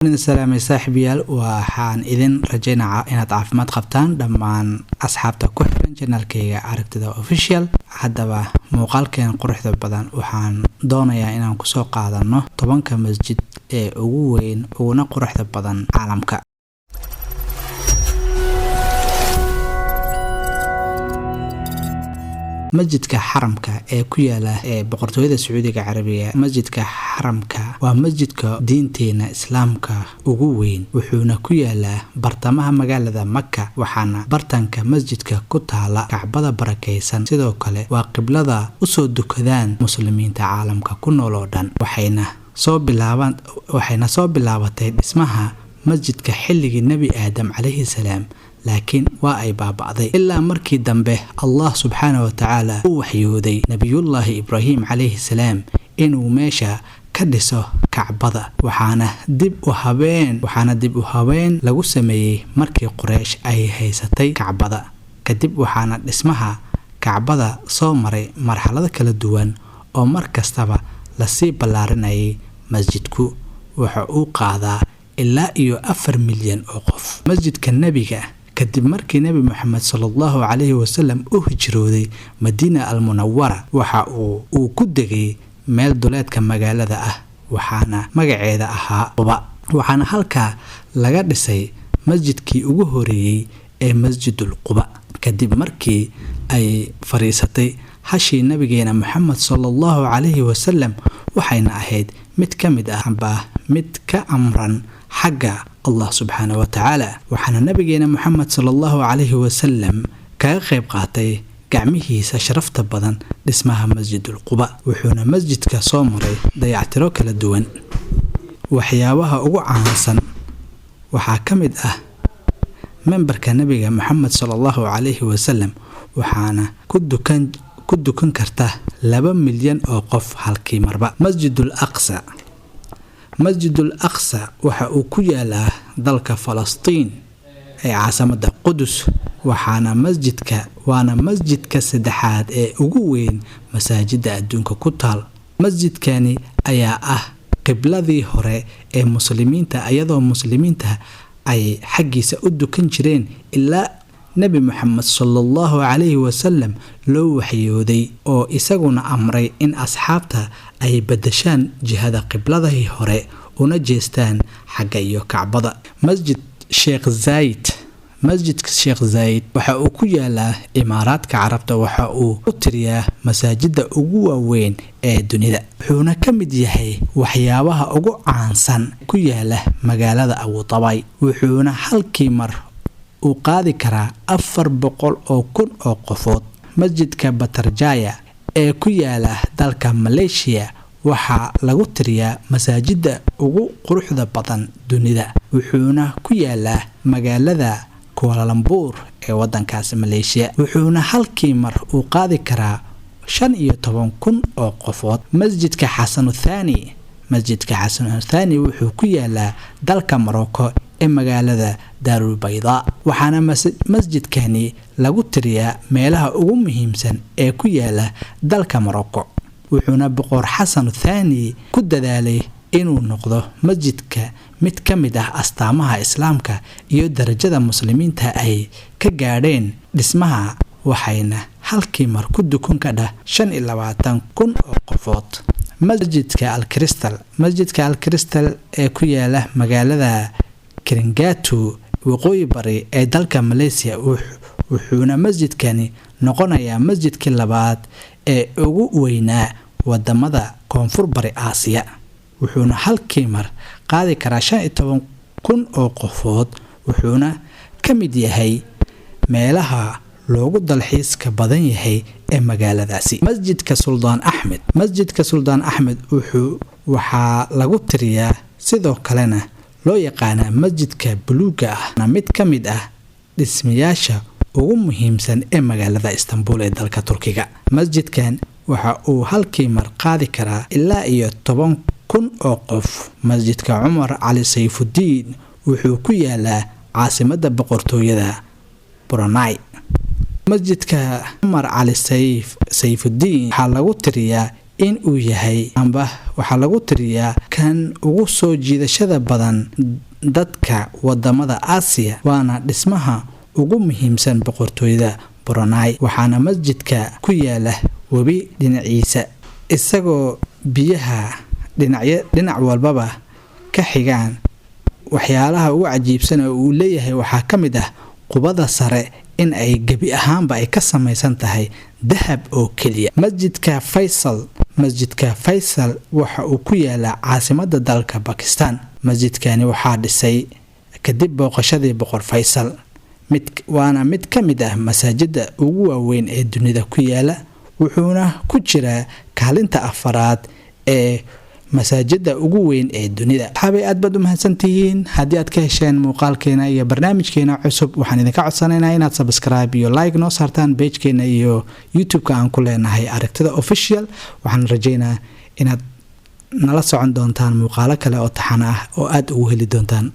السلام صاحبيال waxaan idin rajaynayaa inaad caafimaad qabtaan dhammaan asxaabta ku xiran channelkayga aragtida official hadaba muuqaalkeen quruxda badan waxaan doonayaa inaan ku soo qaadano 10 masjid ee ugu weyn uguna quruxda badan caalamka مسجدك حرمك كياله بقرطوية السعودية العربية مسجدك حرمك ومسجدك دينتنا إسلامك وجوين وحنا كياله برتمها مجال مكة وحنا برتنك مسجدك كتالا كعبة بركيسان سيدو كله وقبلة أسود كذان مسلمين تعالمك كنا لودان وحنا صوب بلاوتين اسمها مسجدك حلق النبي آدم عليه السلام لكن واي بابعضي إلا مركي دنبه الله سبحانه وتعالى وحيودي نبي الله إبراهيم عليه السلام إنه ماشى كدسه كعبضة وحانا دب وهابين لغو سميه مركي قريش أي هيستي كعبضة كدب وحانا اسمها كعبضة صومري مرحلة كالدوان أو مركز تبا لسي بلارناي مسجدكو وحقوق هذا إلا إيو 4 مليون أوقف مسجد كالنبي كدب مركي نبي محمد صلى الله عليه وسلم هجرودي مدينة المنورة وحا كدغي ميل دولاد كمغالده وحانا مغعيده قبا وحانا halka laga dhisay masjidkii ugu horeeyay ee Masjidul Quba kadib markii ay fariisatay hashi nabigeena Muhammad sallallahu alayhi wasallam waxayna ahayd mid kamid mid ka amran حق الله سبحانه وتعالى وحنا نبينا محمد صلى الله عليه وسلم كغيب قاتي قعمه سشرفت بدن اسمها مسجد القباء وحنا مسجد كصومري ضيعتروك للدون وحياوها عنصا وحاكمد منبر كنبي محمد صلى الله عليه وسلم وحانا كد كن كرته 2 مليون أوقف هالكي مربع مسجد الأقصى مسجد الأقصى وحا كياله دلك فلسطين أي عاصمة القدس وحانا مسجدك سدحات وين مساجد الدنك كتال مسجد كاني أيا قبل ذي هراء مسلمين أيضا مسلمين أي حقي سأدو كنجرين إلا نبي محمد صلى الله عليه وسلم لو وحيودي أو إساقنا أمري إن أصحابته أي بدشان جهاد قبل ذي هراء ونجيستان حقايو كعبضة مسجد الشيخ زايد وحاو كياله إمارات كعربته وحاو أتريا مساجد أقوى وين دنيا حونا كمد يحي وحيابها أقوى عنصان كياله مقالة أو طباي وحونا حلقي مر وقاضي كرا 400 أو كن أو قفوت مسجد كبترجايا كياله دالك ماليشيا waxaa lagu tiriyaa masaajida ugu quruxda badan dunida wuxuuna ku yaalaa magaalada Kuala Lumpur ee wadankaas Malaysia wuxuuna halkii mar uu qaadi karaa 15,000 oo qofood masjidka Xasan Thani wuxuu ku yaalaa dalka Morocco ee magaalada Darul Bayda waxaana masjidkani lagu tiriyaa meelaha ugu muhiimsan ee ku yaala dalka Morocco وحنا بقور حسن الثاني كد ذلك إنه نقضه مسجدك متكمده أستعمها إسلامك يدرجة المسلمين تأي كجارين اسمها وحينا هالكي مركود كن كده شن إلا واتن كن قفوت مسجدك الكريستال كويا له مجال كرنجاتو وقوي بري دالك ماليزيا وحنا مسجد كاني نقولنا يا مسجد كلابات ugu weynaa wadamada koonfur bari Aasiya wuxuuna halkii mar qaadi karaa 15,000 oo qofood wuxuuna kamid yahay meelaha loogu dalxiiska badan yahay ee magaaladaasi masjidka Sultan Ahmed waxaa lagu tiriyaa sidoo kalena loo yaqaan masjidka buluuga mid kamid dhismayaasha ugu muhiimsan ee magaalada Istanbul ee dalka Turkiga masjidkan waxa uu halkii mar qaadi karaa ilaa iyo 10,000 oo qof masjidka Umar Ali Sayfuddin wuxuu ku yaalaa caasimadda boqortooyada Brunei masjidka Umar Ali Sayfuddin waxa lagu tiriyaa in uu yahay amba waxaa lagu tiriyaa kan ugu soo jiidashada badan dadka wadamada Aasiya, waana dhismaha ugu muhiimsan boqortooyada Brunei. waxaana masjidka ku yaala webi dhinaciisa, isagoo biyaha dhinac walbaba ka xigaan. waxyaalaha ugu cajiibsan oo uu leeyahay waxaa ka mid ah qubada sare in ay gebi ahaanba ay ka samaysan tahay dahab oo keliya. masjidka Faisal waxa uu ku yaalaa caasimadda dalka Pakistan. masjidkani waxaa dhisay kadib booqashadii boqor Faisal, waana mid ka mid ah masaajidda ugu waaweyn ee dunida ku yaala, wuxuuna ku jiraa kaalinta afaraad ee masaajidda ugu weyn ee dunida. waxaabay aad baad u mahadsantihiin. haddii aad ka hesheen muuqaalkeena iyo barnaamijkeena cusub, waxaan idinka codsanaynaa inaad subscribe iyo like noo saartaan pagekeena iyo youtube-ka aan ku leenahay Aragtida Official. waxaan rajaynaa inaad nala socon doontaan muuqaalo kale oo taxan ah oo aad ugu heli doontaan.